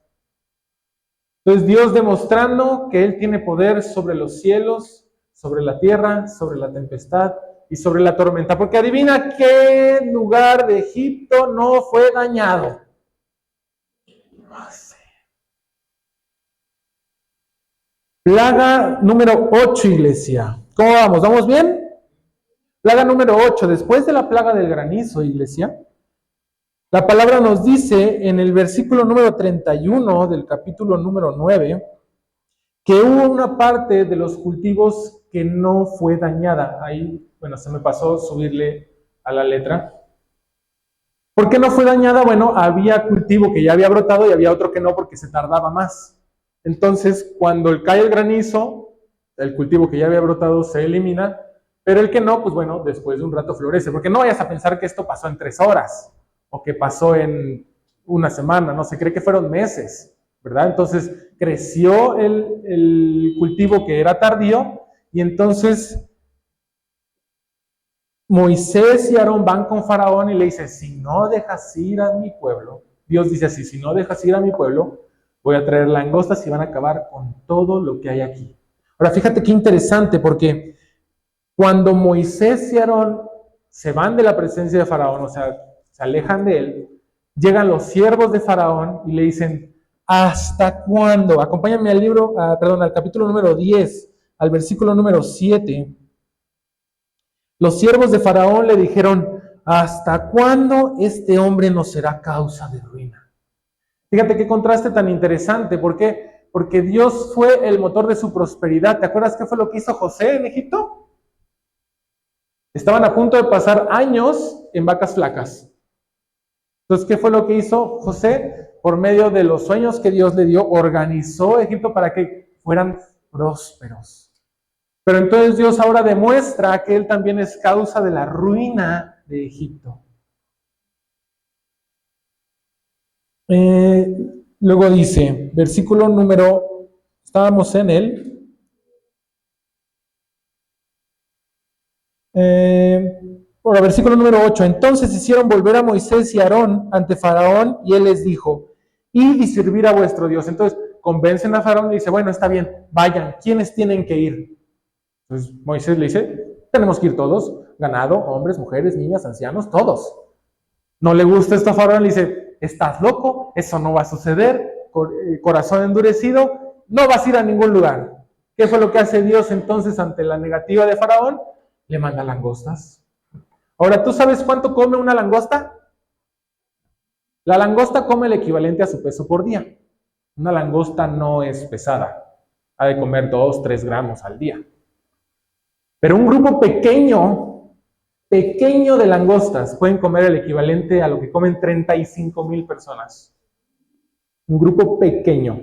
Entonces Dios demostrando que Él tiene poder sobre los cielos, sobre la tierra, sobre la tempestad y sobre la tormenta. Porque adivina qué lugar de Egipto no fue dañado. No sé. Plaga número 8, iglesia. ¿Cómo vamos? ¿Vamos bien? Plaga número 8. Después de la plaga del granizo, iglesia, la palabra nos dice en el versículo número 31 del capítulo número 9 que hubo una parte de los cultivos que no fue dañada. Ahí, bueno, se me pasó subirle a la letra. ¿Por qué no fue dañada? Bueno, había cultivo que ya había brotado y había otro que no porque se tardaba más. Entonces, cuando cae el granizo, el cultivo que ya había brotado se elimina, pero el que no, pues bueno, después de un rato florece. Porque no vayas a pensar que esto pasó en 3 horas o que pasó en una semana, no se cree que fueron meses, ¿verdad? Entonces creció el cultivo que era tardío y entonces Moisés y Aarón van con Faraón y le dicen, si no dejas ir a mi pueblo, Dios dice así, si no dejas ir a mi pueblo, voy a traer langostas y van a acabar con todo lo que hay aquí. Ahora fíjate qué interesante, porque cuando Moisés y Aarón se van de la presencia de Faraón, o sea, se alejan de él, llegan los siervos de Faraón y le dicen, ¿hasta cuándo? Acompáñame al libro, al capítulo número 10, al versículo número 7. Los siervos de Faraón le dijeron, ¿hasta cuándo este hombre nos será causa de ruina? Fíjate qué contraste tan interesante. ¿Por qué? Porque Dios fue el motor de su prosperidad. ¿Te acuerdas qué fue lo que hizo José en Egipto? Estaban a punto de pasar años en vacas flacas. Entonces, ¿qué fue lo que hizo José? Por medio de los sueños que Dios le dio, organizó Egipto para que fueran prósperos. Pero entonces Dios ahora demuestra que Él también es causa de la ruina de Egipto. Luego dice, versículo número, estábamos en él. Bueno, versículo número 8. Entonces hicieron volver a Moisés y Aarón ante Faraón y él les dijo, id y servir a vuestro Dios. Entonces convencen a Faraón y dice, bueno, está bien, vayan, ¿quiénes tienen que ir? Entonces Moisés le dice, tenemos que ir todos, ganado, hombres, mujeres, niñas, ancianos, todos. No le gusta esto a Faraón, le dice, estás loco, eso no va a suceder, corazón endurecido, no vas a ir a ningún lugar. ¿Qué fue lo que hace Dios entonces ante la negativa de Faraón? Le manda langostas. Ahora, ¿tú sabes cuánto come una langosta? La langosta come el equivalente a su peso por día. Una langosta no es pesada, ha de comer 2, 3 gramos al día. Pero un grupo pequeño de langostas pueden comer el equivalente a lo que comen 35,000 personas. Un grupo pequeño.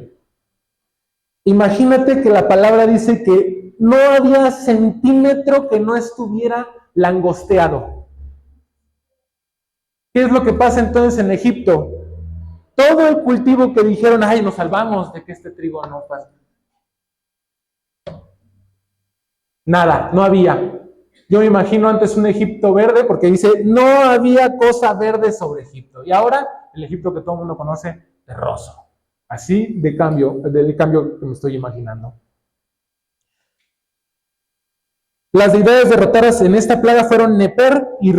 Imagínate que la palabra dice que no había centímetro que no estuviera langosteado. ¿Qué es lo que pasa entonces en Egipto? Todo el cultivo que dijeron, ay, nos salvamos de que este trigo no pase. Nada, no había. Yo me imagino antes un Egipto verde, porque dice, no había cosa verde sobre Egipto. Y ahora, el Egipto que todo el mundo conoce, terroso. Así del cambio que me estoy imaginando. Las deidades derrotadas en esta plaga fueron Neper y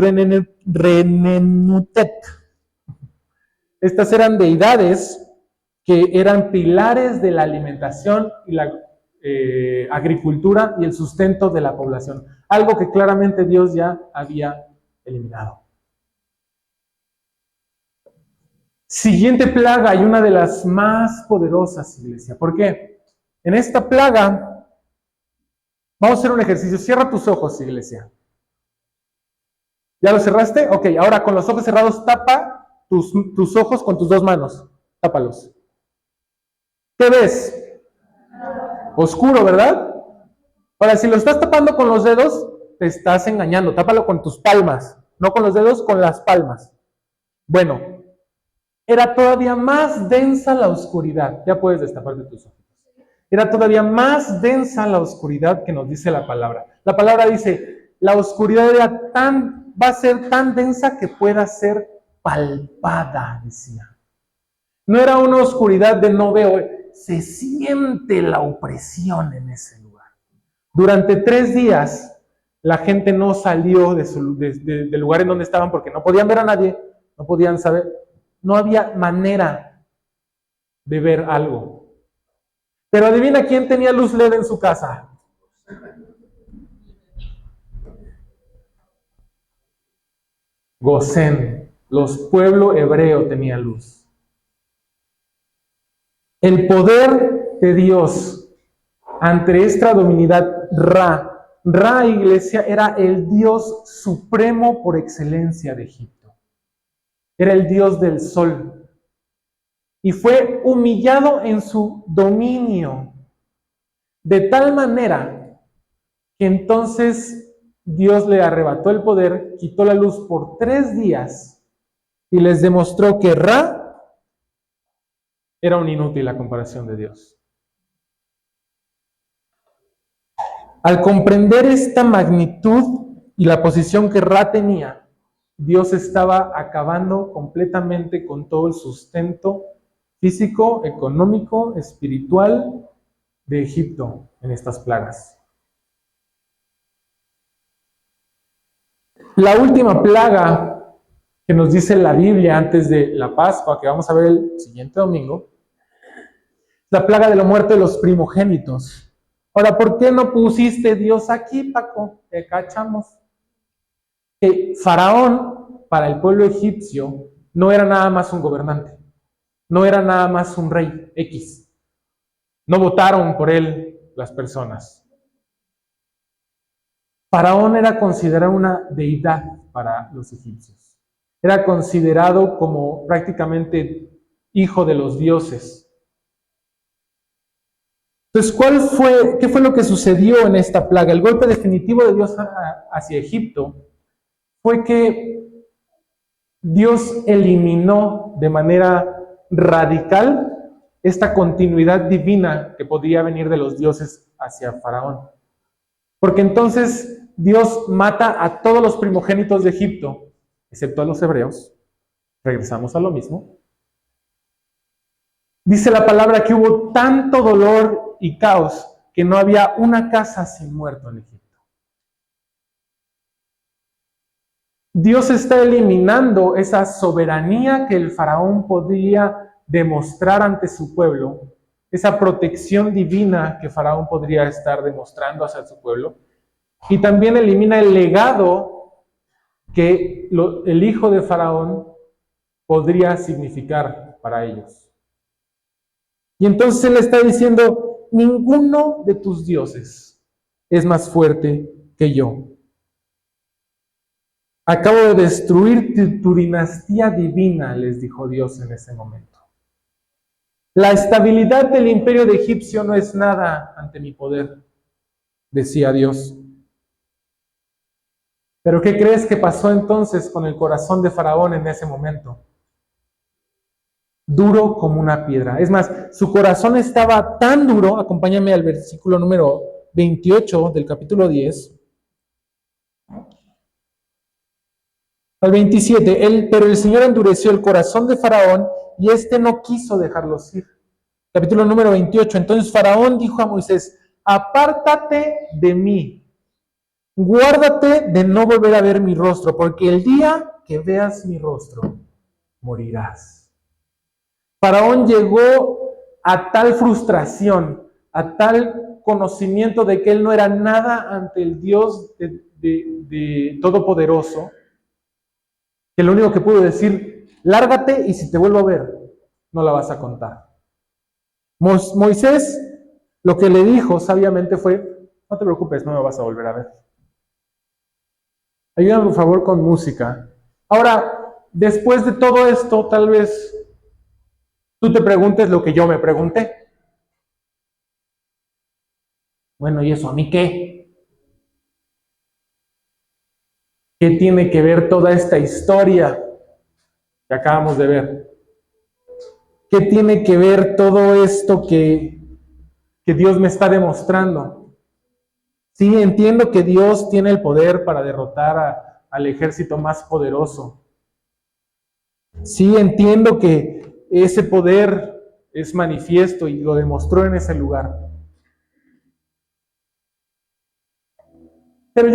Renenutet. Estas eran deidades que eran pilares de la alimentación y la agricultura y el sustento de la población. Algo que claramente Dios ya había eliminado. Siguiente plaga y una de las más poderosas, iglesia. ¿Por qué? En esta plaga, vamos a hacer un ejercicio. Cierra tus ojos, iglesia. ¿Ya lo cerraste? Ok, ahora con los ojos cerrados tapa tus ojos con tus 2 manos. Tápalos. ¿Qué ves? Oscuro, ¿verdad? Ahora, si lo estás tapando con los dedos, te estás engañando. Tápalo con tus palmas. No con los dedos, con las palmas. Bueno, era todavía más densa la oscuridad. Ya puedes destaparte tus ojos. Era todavía más densa la oscuridad que nos dice la palabra. La palabra dice, la oscuridad va a ser tan densa que pueda ser palpada, decía. No era una oscuridad de no veo, se siente la opresión en ese lugar. Durante 3 días, la gente no salió del lugar en donde estaban porque no podían ver a nadie, no podían saber, no había manera de ver algo. Pero adivina quién tenía luz LED en su casa. Gosén, los pueblos hebreos tenían luz. El poder de Dios ante esta divinidad Ra, iglesia, era el Dios supremo por excelencia de Egipto. Era el Dios del sol. Y fue humillado en su dominio, de tal manera que entonces Dios le arrebató el poder, quitó la luz por 3 días y les demostró que Ra era un inútil a comparación de Dios. Al comprender esta magnitud y la posición que Ra tenía, Dios estaba acabando completamente con todo el sustento físico, económico, espiritual de Egipto en estas plagas. La última plaga que nos dice la Biblia antes de la Pascua, que vamos a ver el siguiente domingo, la plaga de la muerte de los primogénitos. Ahora, ¿por qué no pusiste Dios aquí, Paco? Te cachamos. Que Faraón, para el pueblo egipcio, no era nada más un gobernante, no era nada más un rey X. No votaron por él las personas. Faraón era considerado una deidad para los egipcios. Era considerado como prácticamente hijo de los dioses. Entonces, ¿qué fue lo que sucedió en esta plaga? El golpe definitivo de Dios hacia Egipto fue que Dios eliminó de manera radical esta continuidad divina que podía venir de los dioses hacia Faraón. Porque entonces Dios mata a todos los primogénitos de Egipto, excepto a los hebreos. Regresamos a lo mismo. Dice la palabra que hubo tanto dolor y caos que no había una casa sin muerto en Egipto. Dios está eliminando esa soberanía que el faraón podía demostrar ante su pueblo, esa protección divina que faraón podría estar demostrando hacia su pueblo, y también elimina el legado que el hijo de faraón podría significar para ellos. Y entonces él está diciendo, ninguno de tus dioses es más fuerte que yo. Acabo de destruir tu dinastía divina, les dijo Dios en ese momento. La estabilidad del imperio de Egipcio no es nada ante mi poder, decía Dios. Pero ¿qué crees que pasó entonces con el corazón de Faraón en ese momento? Duro como una piedra. Es más, su corazón estaba tan duro, acompáñame al versículo número 28 del capítulo 10. Al 27, pero el Señor endureció el corazón de Faraón y éste no quiso dejarlos ir. Capítulo número 28. Entonces Faraón dijo a Moisés, apártate de mí, guárdate de no volver a ver mi rostro, porque el día que veas mi rostro, morirás. Faraón llegó a tal frustración, a tal conocimiento de que él no era nada ante el Dios de Todopoderoso, que lo único que pudo decir, lárgate y si te vuelvo a ver, no la vas a contar. Moisés lo que le dijo sabiamente fue, no te preocupes, no me vas a volver a ver. Ayúdame por favor con música. Ahora, después de todo esto, tal vez tú te preguntes lo que yo me pregunté. Bueno, ¿y eso a mí qué? ¿Qué tiene que ver toda esta historia que acabamos de ver? ¿Qué tiene que ver todo esto que Dios me está demostrando? Sí, entiendo que Dios tiene el poder para derrotar al ejército más poderoso. Sí, entiendo que ese poder es manifiesto y lo demostró en ese lugar. Pero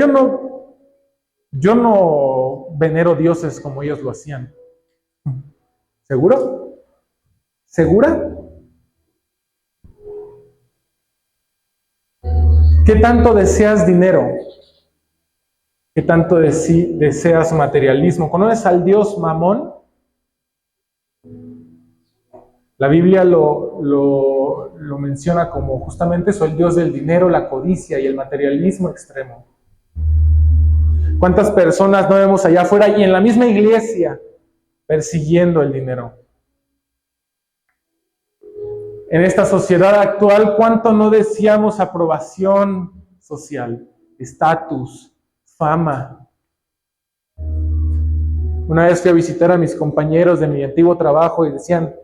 yo no venero dioses como ellos lo hacían. ¿Seguro? ¿Segura? ¿Qué tanto deseas dinero? ¿Qué tanto deseas materialismo? ¿Conoces al dios Mamón? La Biblia lo menciona como justamente eso, el dios del dinero, la codicia y el materialismo extremo. ¿Cuántas personas no vemos allá afuera y en la misma iglesia persiguiendo el dinero? En esta sociedad actual, ¿cuánto no deseamos aprobación social, estatus, fama? Una vez fui a visitar a mis compañeros de mi antiguo trabajo y decían,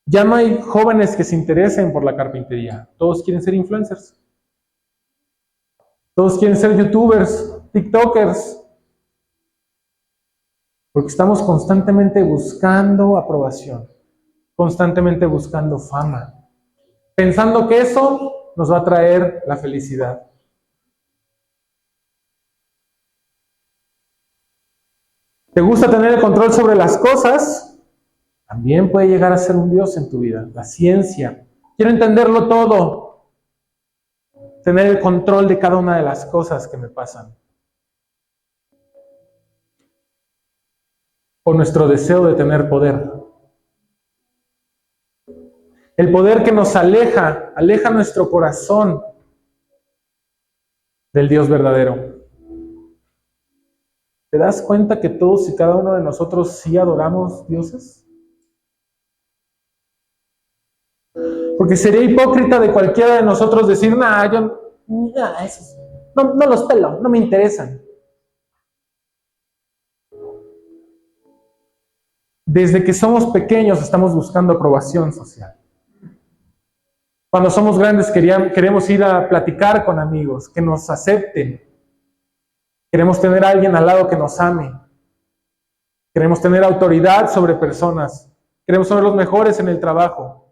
ya no hay jóvenes que se interesen por la carpintería, todos quieren ser influencers, todos quieren ser youtubers, tiktokers, porque estamos constantemente buscando aprobación, constantemente buscando fama, pensando que eso nos va a traer la felicidad. ¿Te gusta tener el control sobre las cosas? También puede llegar a ser un Dios en tu vida. La ciencia. Quiero entenderlo todo. Tener el control de cada una de las cosas que me pasan. O nuestro deseo de tener poder. El poder que nos aleja nuestro corazón del Dios verdadero. ¿Te das cuenta que todos y cada uno de nosotros sí adoramos dioses? Porque sería hipócrita de cualquiera de nosotros decir, esos, no los pelo, no me interesan. Desde que somos pequeños estamos buscando aprobación social. Cuando somos grandes queremos ir a platicar con amigos, que nos acepten. Queremos tener a alguien al lado que nos ame. Queremos tener autoridad sobre personas. Queremos ser los mejores en el trabajo.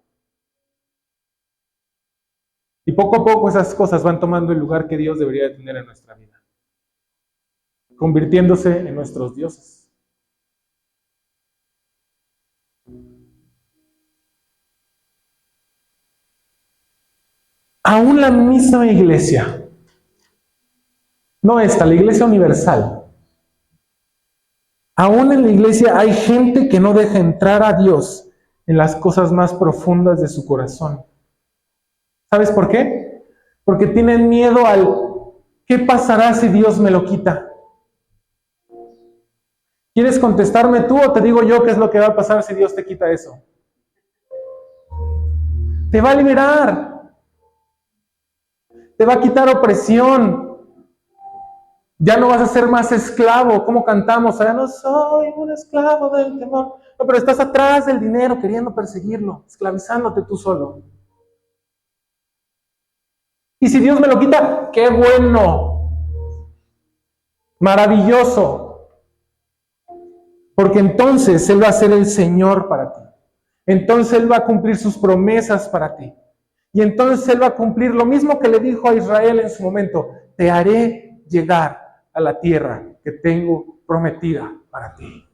Y poco a poco esas cosas van tomando el lugar que Dios debería de tener en nuestra vida, convirtiéndose en nuestros dioses. Aún la misma iglesia, no esta, la iglesia universal, aún en la iglesia hay gente que no deja entrar a Dios en las cosas más profundas de su corazón. ¿Sabes por qué? Porque tienen miedo al ¿qué pasará si Dios me lo quita? ¿Quieres contestarme tú o te digo yo qué es lo que va a pasar si Dios te quita eso? Te va a liberar. Te va a quitar opresión. Ya no vas a ser más esclavo. ¿Cómo cantamos? Ya no soy un esclavo del temor. No, pero estás atrás del dinero queriendo perseguirlo, esclavizándote tú solo. Y si Dios me lo quita, ¡qué bueno! Maravilloso. Porque entonces Él va a ser el Señor para ti. Entonces Él va a cumplir sus promesas para ti. Y entonces Él va a cumplir lo mismo que le dijo a Israel en su momento. Te haré llegar a la tierra que tengo prometida para ti.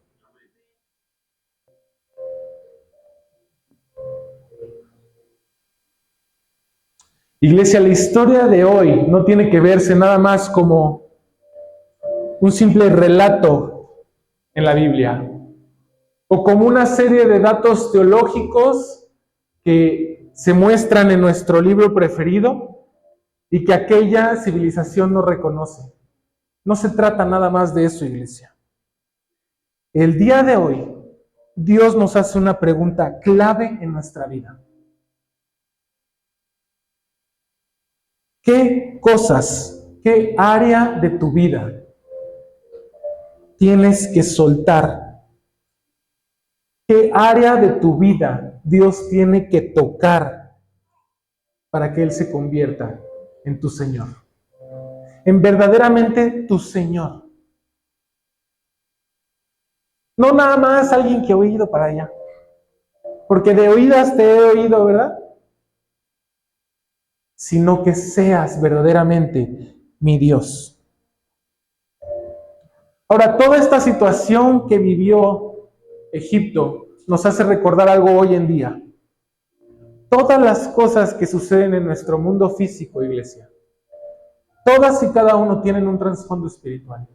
Iglesia, la historia de hoy no tiene que verse nada más como un simple relato en la Biblia o como una serie de datos teológicos que se muestran en nuestro libro preferido y que aquella civilización no reconoce. No se trata nada más de eso, iglesia. El día de hoy, Dios nos hace una pregunta clave en nuestra vida. ¿Qué cosas, qué área de tu vida tienes que soltar ¿Qué área de tu vida Dios tiene que tocar para que Él se convierta en tu Señor? En verdaderamente tu Señor. No nada más alguien que he oído para allá. Porque de oídas te he oído, ¿verdad? Sino que seas verdaderamente mi Dios. Ahora, toda esta situación que vivió Egipto nos hace recordar algo hoy en día. Todas las cosas que suceden en nuestro mundo físico, iglesia, todas y cada uno tienen un trasfondo espiritual.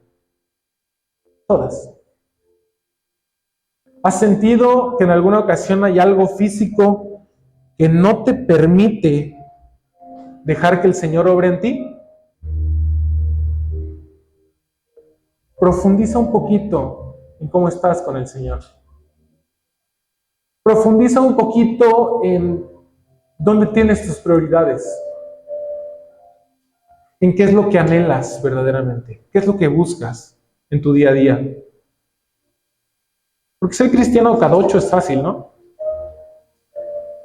Todas. ¿Has sentido que en alguna ocasión hay algo físico que no te permite dejar que el Señor obre en ti? Profundiza un poquito en cómo estás con el Señor. Profundiza un poquito en dónde tienes tus prioridades. En qué es lo que anhelas verdaderamente. ¿Qué es lo que buscas en tu día a día? Porque ser cristiano cada 8 es fácil, ¿no?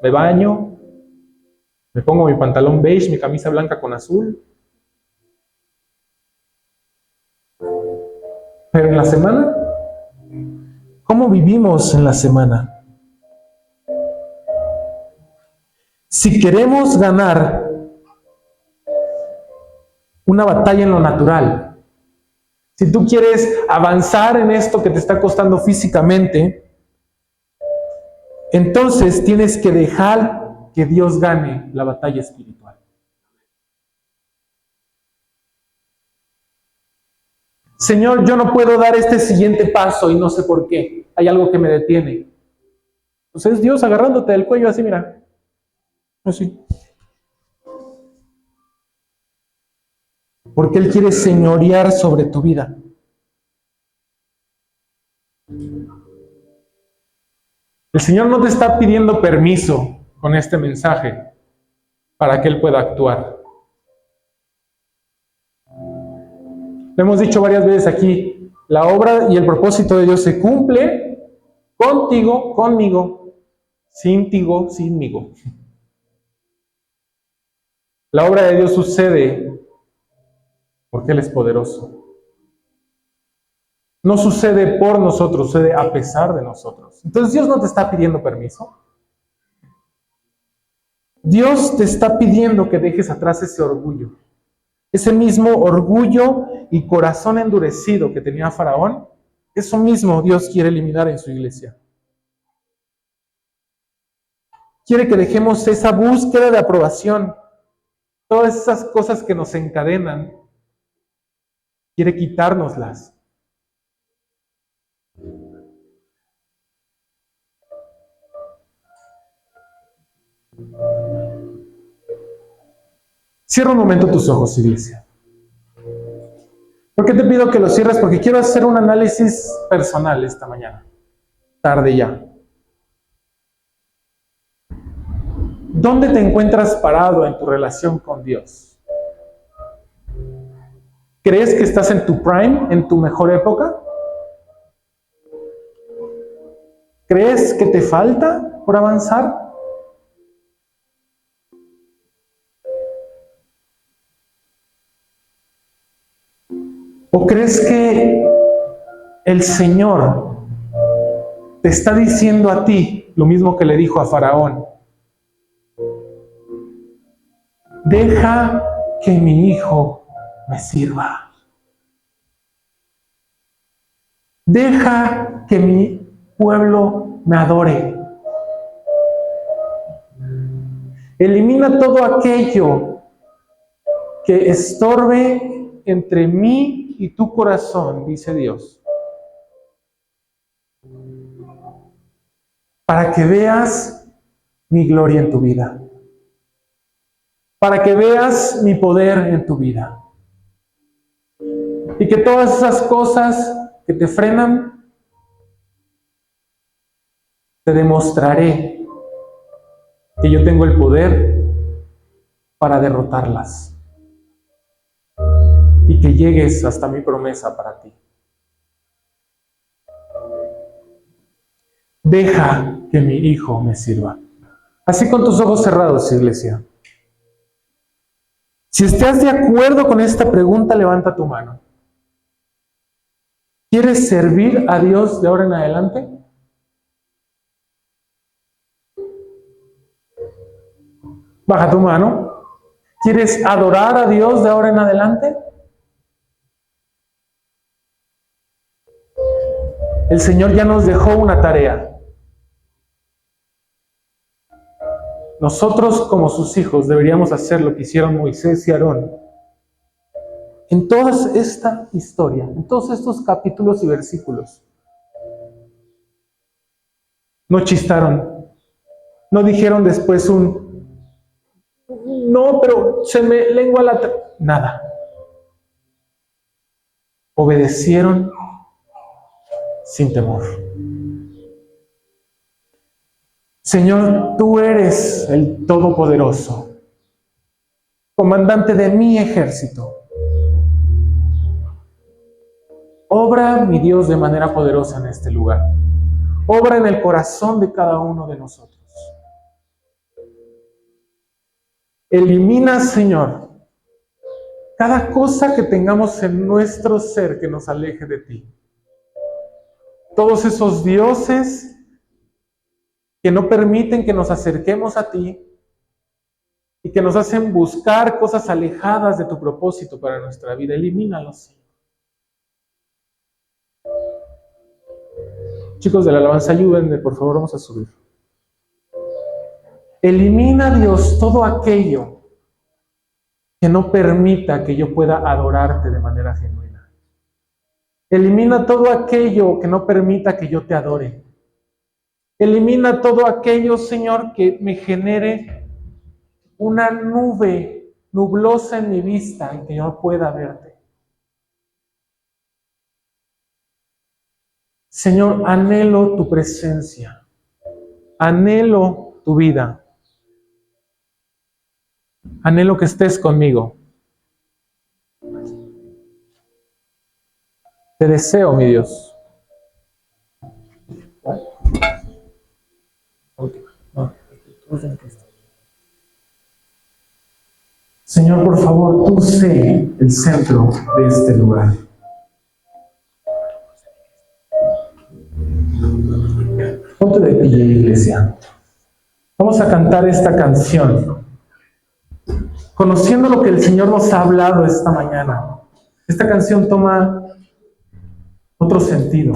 Me baño, me pongo mi pantalón beige, mi camisa blanca con azul. Pero en la semana, ¿cómo vivimos en la semana? Si queremos ganar una batalla en lo natural, si tú quieres avanzar en esto que te está costando físicamente, entonces tienes que dejar que Dios gane la batalla espiritual. Señor, yo no puedo dar este siguiente paso y no sé por qué. Hay algo que me detiene. Entonces Dios agarrándote del cuello así, mira. Así. Porque Él quiere señorear sobre tu vida. El Señor no te está pidiendo permiso con este mensaje para que Él pueda actuar. Lo hemos dicho varias veces aquí, la obra y el propósito de Dios se cumple contigo, conmigo, sintigo, sinmigo. La obra de Dios sucede porque Él es poderoso. No sucede por nosotros, sucede a pesar de nosotros. Entonces Dios no te está pidiendo permiso. Dios te está pidiendo que dejes atrás ese orgullo. Ese mismo orgullo y corazón endurecido que tenía Faraón, eso mismo Dios quiere eliminar en su iglesia. Quiere que dejemos esa búsqueda de aprobación, todas esas cosas que nos encadenan, quiere quitárnoslas. Cierra un momento tus ojos, iglesia. ¿Por qué te pido que los cierres? Porque quiero hacer un análisis personal esta mañana, tarde ya. ¿Dónde te encuentras parado en tu relación con Dios? ¿Crees que estás en tu prime, en tu mejor época? ¿Crees que te falta por avanzar? ¿O crees que el Señor te está diciendo a ti lo mismo que le dijo a Faraón? Deja que mi hijo me sirva. Deja que mi pueblo me adore. Elimina todo aquello que estorbe entre mí y tu corazón, dice Dios, para que veas mi gloria en tu vida, para que veas mi poder en tu vida, y que todas esas cosas que te frenan, te demostraré que yo tengo el poder para derrotarlas y que llegues hasta mi promesa para ti. Deja que mi hijo me sirva. Así con tus ojos cerrados, iglesia. Si estás de acuerdo con esta pregunta, levanta tu mano. ¿Quieres servir a Dios de ahora en adelante? Baja tu mano. ¿Quieres adorar a Dios de ahora en adelante? El Señor ya nos dejó una tarea. Nosotros, como sus hijos, deberíamos hacer lo que hicieron Moisés y Aarón. En toda esta historia, en todos estos capítulos y versículos, no chistaron, no dijeron después no, pero se me lengua la... Nada. Obedecieron sin temor. Señor, tú eres el Todopoderoso, comandante de mi ejército. Obra, mi Dios, de manera poderosa en este lugar. Obra en el corazón de cada uno de nosotros. Elimina, Señor, cada cosa que tengamos en nuestro ser que nos aleje de ti. Todos esos dioses que no permiten que nos acerquemos a ti y que nos hacen buscar cosas alejadas de tu propósito para nuestra vida. Elimínalos, Señor. Chicos de la alabanza, ayúdenme, por favor, vamos a subir. Elimina, Dios, todo aquello que no permita que yo pueda adorarte de manera genuina. Elimina todo aquello que no permita que yo te adore. Elimina todo aquello, Señor, que me genere una nube nublosa en mi vista en que yo no pueda verte. Señor, anhelo tu presencia, anhelo tu vida, anhelo que estés conmigo. Te deseo, mi Dios. Señor, por favor, tú sé el centro de este lugar. Ponte de pie, iglesia. Vamos a cantar esta canción, conociendo lo que el Señor nos ha hablado esta mañana. Esta canción toma otro sentido.